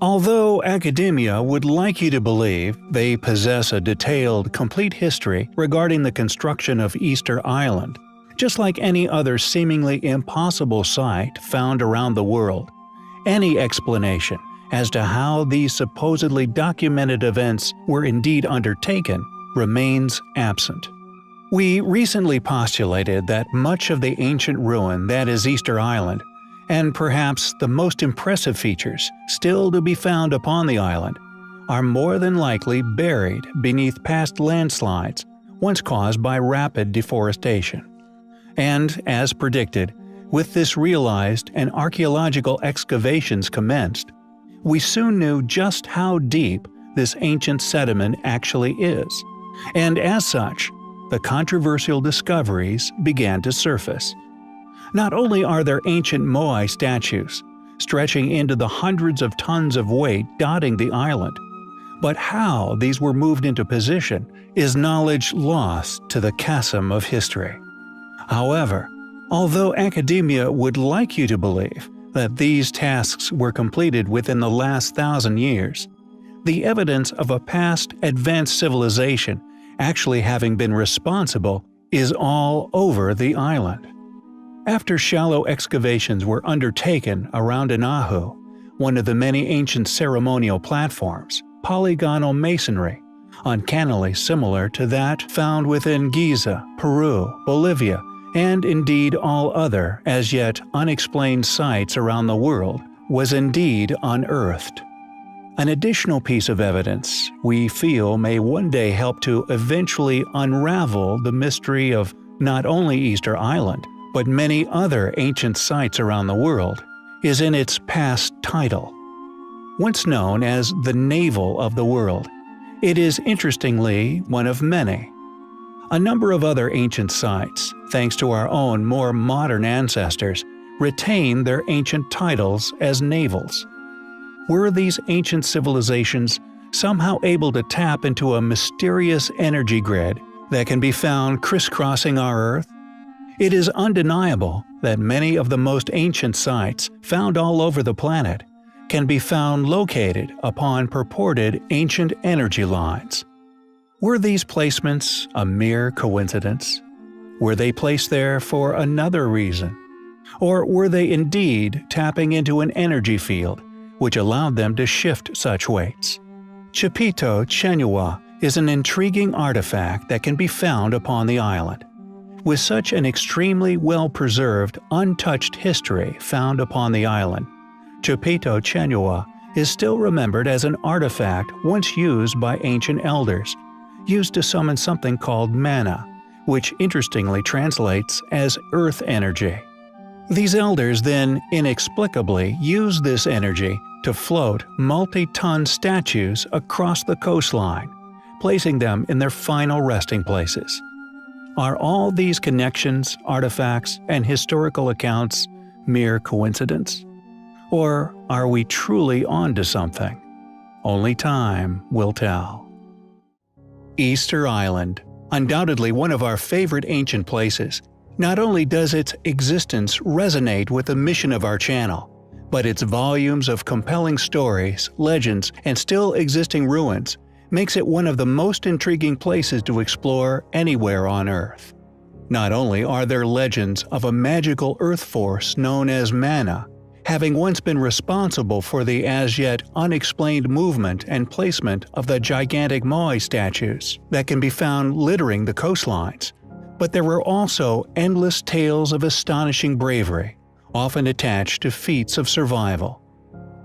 Although academia would like you to believe they possess a detailed, complete history regarding the construction of Easter Island, just like any other seemingly impossible site found around the world, any explanation as to how these supposedly documented events were indeed undertaken remains absent. We recently postulated that much of the ancient ruin that is Easter Island, and perhaps the most impressive features still to be found upon the island, are more than likely buried beneath past landslides once caused by rapid deforestation. And, as predicted, with this realized and archaeological excavations commenced, we soon knew just how deep this ancient sediment actually is, and as such, the controversial discoveries began to surface. Not only are there ancient Moai statues, stretching into the hundreds of tons of weight dotting the island, but how these were moved into position is knowledge lost to the chasm of history. However, although academia would like you to believe that these tasks were completed within the last 1,000 years, the evidence of a past advanced civilization actually having been responsible is all over the island. After shallow excavations were undertaken around Anahu, one of the many ancient ceremonial platforms, polygonal masonry, uncannily similar to that found within Giza, Peru, Bolivia, and indeed all other as yet unexplained sites around the world, was indeed unearthed. An additional piece of evidence we feel may one day help to eventually unravel the mystery of not only Easter Island, but many other ancient sites around the world, is in its past title. Once known as the Navel of the World, it is interestingly one of many. A number of other ancient sites, thanks to our own more modern ancestors, retain their ancient titles as navels. Were these ancient civilizations somehow able to tap into a mysterious energy grid that can be found crisscrossing our Earth? It is undeniable that many of the most ancient sites found all over the planet can be found located upon purported ancient energy lines. Were these placements a mere coincidence? Were they placed there for another reason? Or were they indeed tapping into an energy field which allowed them to shift such weights? Chipito Chenua is an intriguing artifact that can be found upon the island. With such an extremely well-preserved, untouched history found upon the island, Chipito Chenua is still remembered as an artifact once used by ancient elders, used to summon something called mana, which interestingly translates as earth energy. These elders then inexplicably used this energy to float multi-ton statues across the coastline, placing them in their final resting places. Are all these connections, artifacts, and historical accounts mere coincidence? Or are we truly onto something? Only time will tell. Easter Island, undoubtedly one of our favorite ancient places. Not only does its existence resonate with the mission of our channel, but its volumes of compelling stories, legends, and still existing ruins makes it one of the most intriguing places to explore anywhere on Earth. Not only are there legends of a magical earth force known as mana, having once been responsible for the as yet unexplained movement and placement of the gigantic Moai statues that can be found littering the coastlines, but there were also endless tales of astonishing bravery, often attached to feats of survival.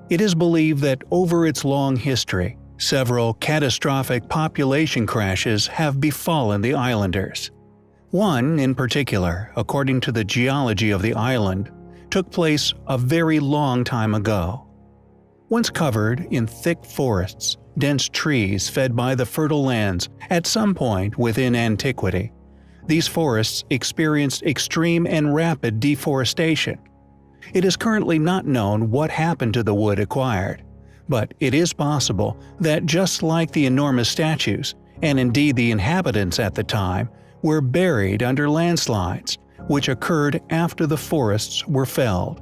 It is believed that over its long history, several catastrophic population crashes have befallen the islanders. One, in particular, according to the geology of the island, took place a very long time ago. Once covered in thick forests, dense trees fed by the fertile lands at some point within antiquity, these forests experienced extreme and rapid deforestation. It is currently not known what happened to the wood acquired, but it is possible that just like the enormous statues, and indeed the inhabitants at the time, were buried under landslides, which occurred after the forests were felled.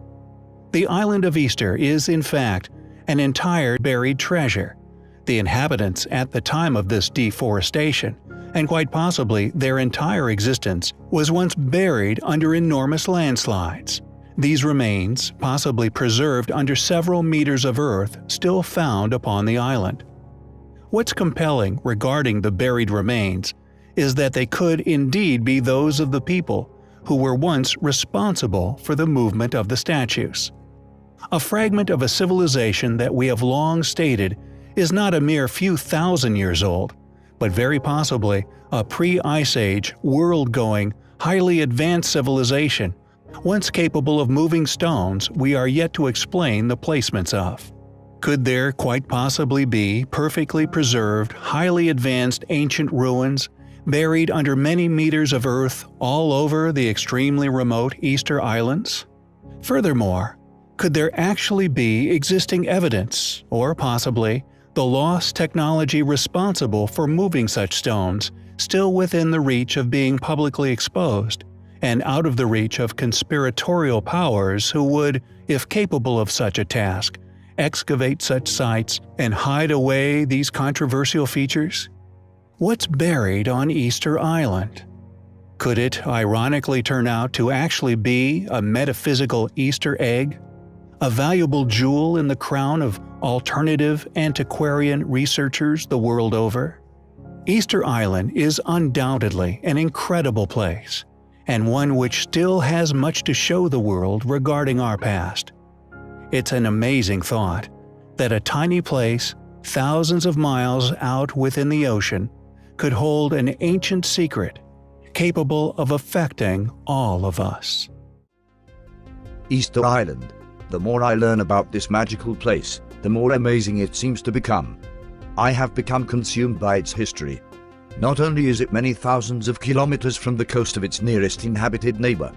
The island of Easter is, in fact, an entire buried treasure. The inhabitants at the time of this deforestation, and quite possibly their entire existence, was once buried under enormous landslides. These remains, possibly preserved under several meters of earth, still found upon the island. What's compelling regarding the buried remains is that they could indeed be those of the people who were once responsible for the movement of the statues. A fragment of a civilization that we have long stated is not a mere few thousand years old, but very possibly a pre-Ice Age, world-going, highly advanced civilization, once capable of moving stones we are yet to explain the placements of. Could there quite possibly be perfectly preserved, highly advanced ancient ruins buried under many meters of earth all over the extremely remote Easter Islands? Furthermore, could there actually be existing evidence, or possibly the lost technology responsible for moving such stones, still within the reach of being publicly exposed, and out of the reach of conspiratorial powers who would, if capable of such a task, excavate such sites and hide away these controversial features? What's buried on Easter Island? Could it ironically turn out to actually be a metaphysical Easter egg? A valuable jewel in the crown of alternative antiquarian researchers the world over? Easter Island is undoubtedly an incredible place, and one which still has much to show the world regarding our past. It's an amazing thought that a tiny place, thousands of miles out within the ocean, could hold an ancient secret capable of affecting all of us. Easter Island. The more I learn about this magical place, the more amazing it seems to become. I have become consumed by its history. Not only is it many thousands of kilometers from the coast of its nearest inhabited neighbor,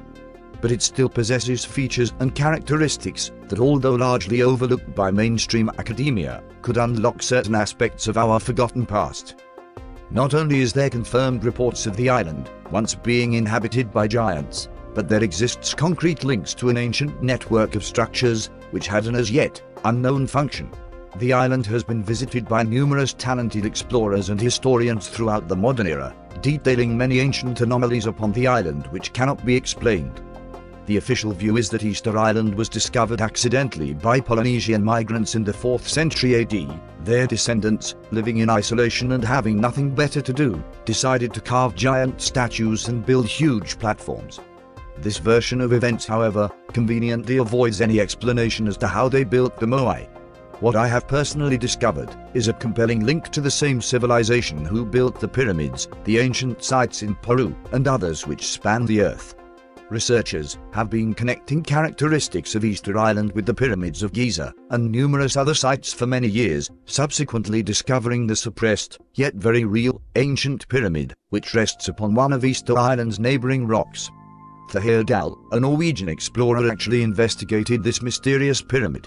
but it still possesses features and characteristics that, although largely overlooked by mainstream academia, could unlock certain aspects of our forgotten past. Not only is there confirmed reports of the island once being inhabited by giants, but there exists concrete links to an ancient network of structures which had an as yet unknown function. The island has been visited by numerous talented explorers and historians throughout the modern era, detailing many ancient anomalies upon the island which cannot be explained. The official view is that Easter Island was discovered accidentally by Polynesian migrants in the 4th century AD. Their descendants, living in isolation and having nothing better to do, decided to carve giant statues and build huge platforms. This version of events, however, conveniently avoids any explanation as to how they built the Moai. What I have personally discovered is a compelling link to the same civilization who built the pyramids, the ancient sites in Peru, and others which span the earth. Researchers have been connecting characteristics of Easter Island with the pyramids of Giza and numerous other sites for many years, subsequently discovering the suppressed, yet very real, ancient pyramid, which rests upon one of Easter Island's neighboring rocks. Thahir Dal, a Norwegian explorer, actually investigated this mysterious pyramid.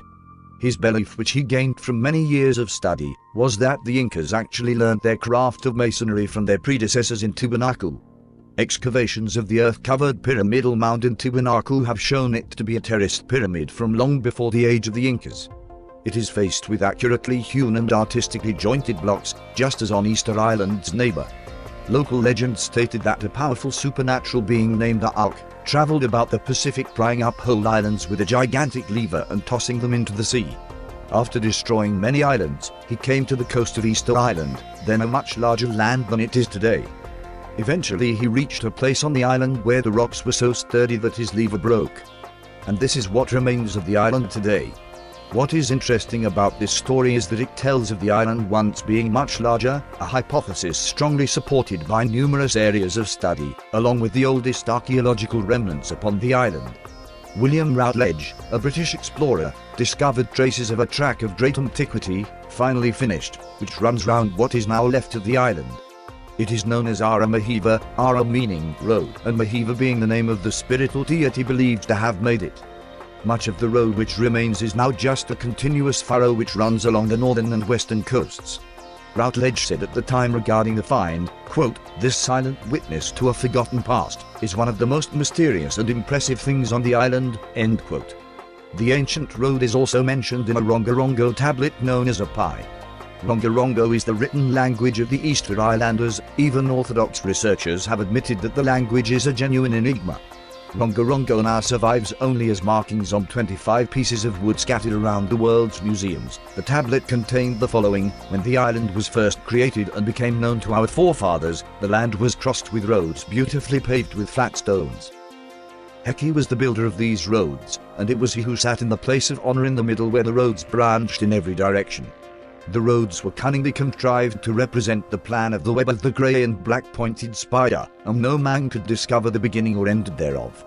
His belief, which he gained from many years of study, was that the Incas actually learned their craft of masonry from their predecessors in Tiwanaku. Excavations of the earth-covered pyramidal mound in Tiwanaku have shown it to be a terraced pyramid from long before the age of the Incas. It is faced with accurately hewn and artistically jointed blocks, just as on Easter Island's neighbor. Local legend stated that a powerful supernatural being named A'alk traveled about the Pacific, prying up whole islands with a gigantic lever and tossing them into the sea. After destroying many islands, he came to the coast of Easter Island, then a much larger land than it is today. Eventually he reached a place on the island where the rocks were so sturdy that his lever broke. And this is what remains of the island today. What is interesting about this story is that it tells of the island once being much larger, a hypothesis strongly supported by numerous areas of study, along with the oldest archaeological remnants upon the island. William Routledge, a British explorer, discovered traces of a track of great antiquity, finally finished, which runs round what is now left of the island. It is known as Ara Mahiva, Ara meaning road, and Mahiva being the name of the spiritual deity believed to have made it. Much of the road which remains is now just a continuous furrow which runs along the northern and western coasts. Routledge said at the time regarding the find, quote, "This silent witness to a forgotten past is one of the most mysterious and impressive things on the island," end quote. The ancient road is also mentioned in a Rongorongo tablet known as a Pi. Rongorongo is the written language of the Easter Islanders. Even Orthodox researchers have admitted that the language is a genuine enigma. Rongorongo now survives only as markings on 25 pieces of wood scattered around the world's museums. The tablet contained the following: when the island was first created and became known to our forefathers, the land was crossed with roads beautifully paved with flat stones. Heki was the builder of these roads, and it was he who sat in the place of honor in the middle where the roads branched in every direction. The roads were cunningly contrived to represent the plan of the web of the grey and black pointed spider, and no man could discover the beginning or end thereof.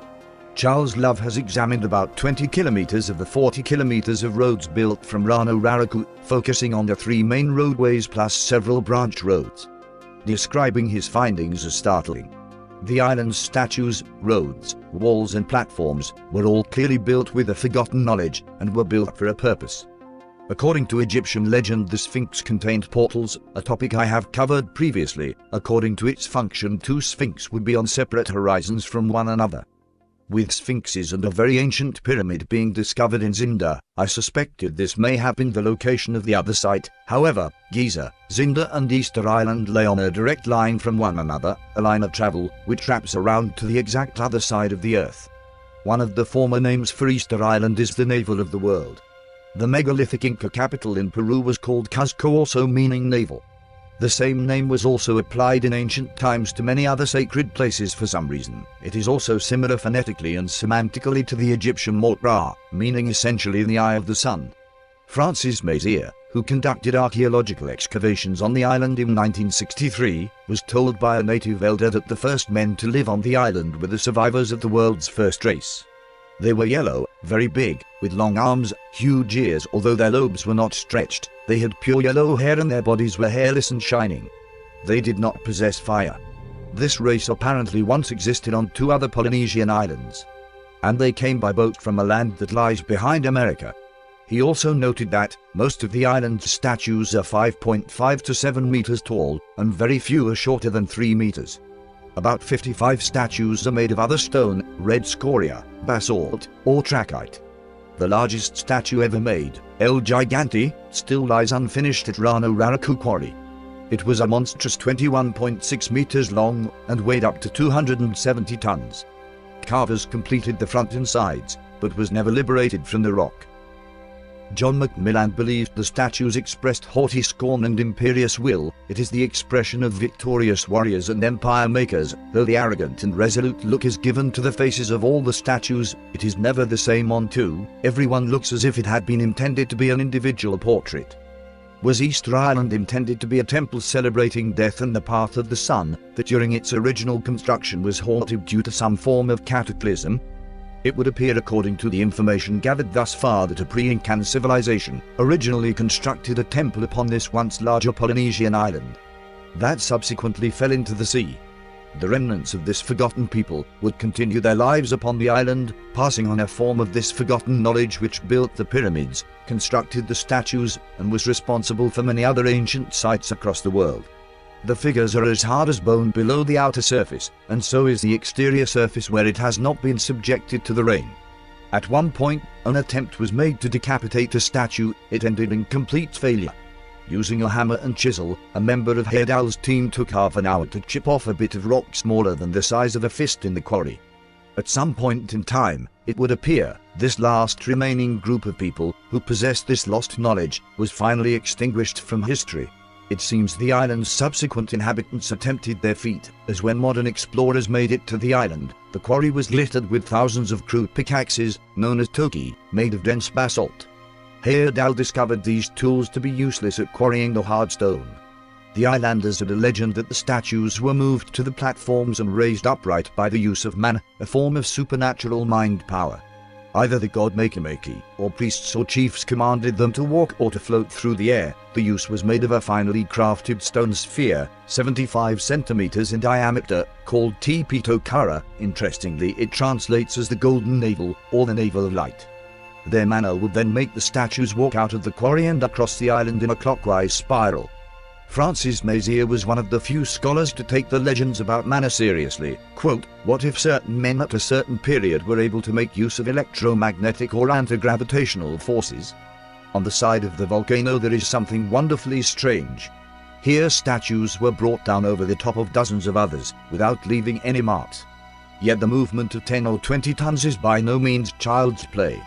Charles Love has examined about 20 kilometers of the 40 kilometers of roads built from Rano Raraku, focusing on the 3 main roadways plus several branch roads. Describing his findings as startling. The island's statues, roads, walls and platforms were all clearly built with a forgotten knowledge and were built for a purpose. According to Egyptian legend, the Sphinx contained portals, a topic I have covered previously. According to its function, 2 sphinx would be on separate horizons from one another. With sphinxes and a very ancient pyramid being discovered in Zinda, I suspected this may have been the location of the other site. However, Giza, Zinda and Easter Island lay on a direct line from one another, a line of travel which wraps around to the exact other side of the earth. One of the former names for Easter Island is the navel of the world. The megalithic Inca capital in Peru was called Cuzco, also meaning navel. The same name was also applied in ancient times to many other sacred places for some reason. It is also similar phonetically and semantically to the Egyptian Mot Ra, meaning essentially the eye of the sun. Francis Mazier, who conducted archaeological excavations on the island in 1963, was told by a native elder that the first men to live on the island were the survivors of the world's first race. They were yellow, very big, with long arms, huge ears. Although their lobes were not stretched, they had pure yellow hair and their bodies were hairless and shining. They did not possess fire. This race apparently once existed on 2 other Polynesian islands, and they came by boat from a land that lies behind America. He also noted that most of the island's statues are 5.5 to 7 meters tall, and very few are shorter than 3 meters. About 55 statues are made of other stone, red scoria, basalt, or trachyte. The largest statue ever made, El Gigante, still lies unfinished at Rano Raraku Quarry. It was a monstrous 21.6 meters long and weighed up to 270 tons. Carvers completed the front and sides, but was never liberated from the rock. John Macmillan believed the statues expressed haughty scorn and imperious will. It is the expression of victorious warriors and empire makers. Though the arrogant and resolute look is given to the faces of all the statues, it is never the same on 2. Everyone looks as if it had been intended to be an individual portrait. Was Easter Island intended to be a temple celebrating death and the path of the sun, that during its original construction was halted due to some form of cataclysm? It would appear, according to the information gathered thus far, that a pre-Incan civilization originally constructed a temple upon this once larger Polynesian island. That subsequently fell into the sea. The remnants of this forgotten people would continue their lives upon the island, passing on a form of this forgotten knowledge which built the pyramids, constructed the statues, and was responsible for many other ancient sites across the world. The figures are as hard as bone below the outer surface, and so is the exterior surface where it has not been subjected to the rain. At one point, an attempt was made to decapitate a statue. It ended in complete failure. Using a hammer and chisel, a member of Heyerdahl's team took half an hour to chip off a bit of rock smaller than the size of a fist in the quarry. At some point in time, it would appear, this last remaining group of people who possessed this lost knowledge was finally extinguished from history. It seems the island's subsequent inhabitants attempted their feat, as when modern explorers made it to the island, the quarry was littered with thousands of crude pickaxes, known as toki, made of dense basalt. Heyerdahl discovered these tools to be useless at quarrying the hard stone. The islanders had a legend that the statues were moved to the platforms and raised upright by the use of mana, a form of supernatural mind power. Either the god Makemake, or priests or chiefs commanded them to walk or to float through the air. The use was made of a finely crafted stone sphere, 75 centimeters in diameter, called Tepi Tokara. Interestingly, it translates as the golden navel, or the navel of light. Their mana would then make the statues walk out of the quarry and across the island in a clockwise spiral. Francis Maziere was one of the few scholars to take the legends about mana seriously. Quote, "What if certain men at a certain period were able to make use of electromagnetic or anti-gravitational forces? On the side of the volcano there is something wonderfully strange. Here statues were brought down over the top of dozens of others, without leaving any marks. Yet the movement of 10 or 20 tons is by no means child's play.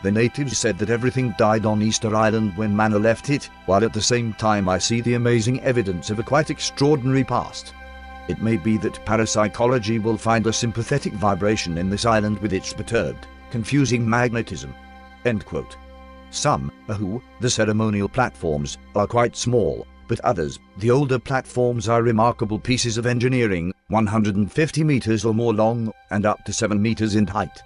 The natives said that everything died on Easter Island when mana left it, while at the same time I see the amazing evidence of a quite extraordinary past. It may be that parapsychology will find a sympathetic vibration in this island with its perturbed, confusing magnetism." End quote. Some, the ceremonial platforms, are quite small, but others, the older platforms, are remarkable pieces of engineering, 150 meters or more long, and up to 7 meters in height.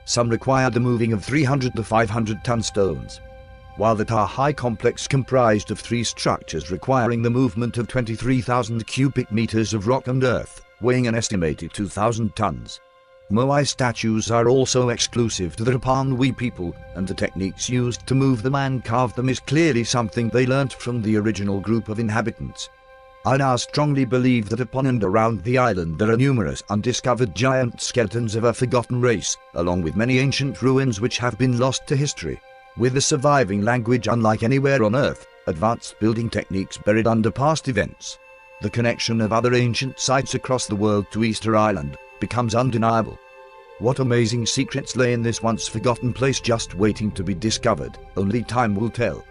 Some require the moving of 300 to 500-ton stones, while the Taha complex comprised of 3 structures requiring the movement of 23,000 cubic meters of rock and earth, weighing an estimated 2,000 tons. Moai statues are also exclusive to the Rapa Nui people, and the techniques used to move them and carve them is clearly something they learnt from the original group of inhabitants. I now strongly believe that upon and around the island there are numerous undiscovered giant skeletons of a forgotten race, along with many ancient ruins which have been lost to history. With a surviving language unlike anywhere on Earth, advanced building techniques buried under past events, the connection of other ancient sites across the world to Easter Island becomes undeniable. What amazing secrets lay in this once forgotten place just waiting to be discovered, only time will tell.